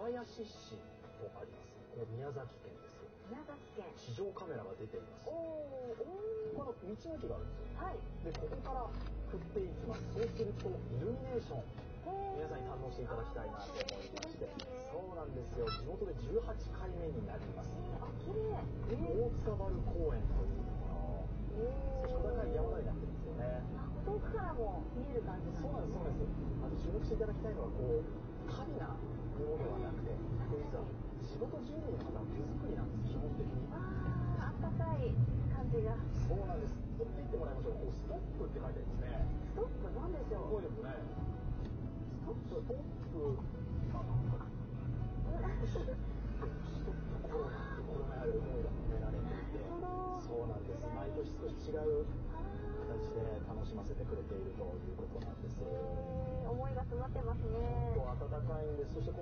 林市とあります。これ宮崎県です。宮崎県。地上カメラが出ています。おお。この道の駅があるんですよ。はい。でここから振っていきます。そうするとイルミネーション皆さんに堪能していただきたいなと思いまして、そうなんですよ。地元で18回目になります。あ、綺麗。大塚原公園というもの。少し小高い山台になってるんですよね。遠くからも見える感じなんですね。そうなんです、そうなんです。あと注目していただきたいのは過敏なものではなくて、実は地元住民の方の手作りなんです。基本的に。あったかい感じが。そうなんです。取っていってもらいましょう。ストップって書いてありますね。ストップなんでしょう。すごいですね。ストップストップコロナってコロナへの思いが込められていて、そうなんです。毎年少し違う形で楽しませてくれているということなんです。思いが詰まってますね。本当温かいんです。そして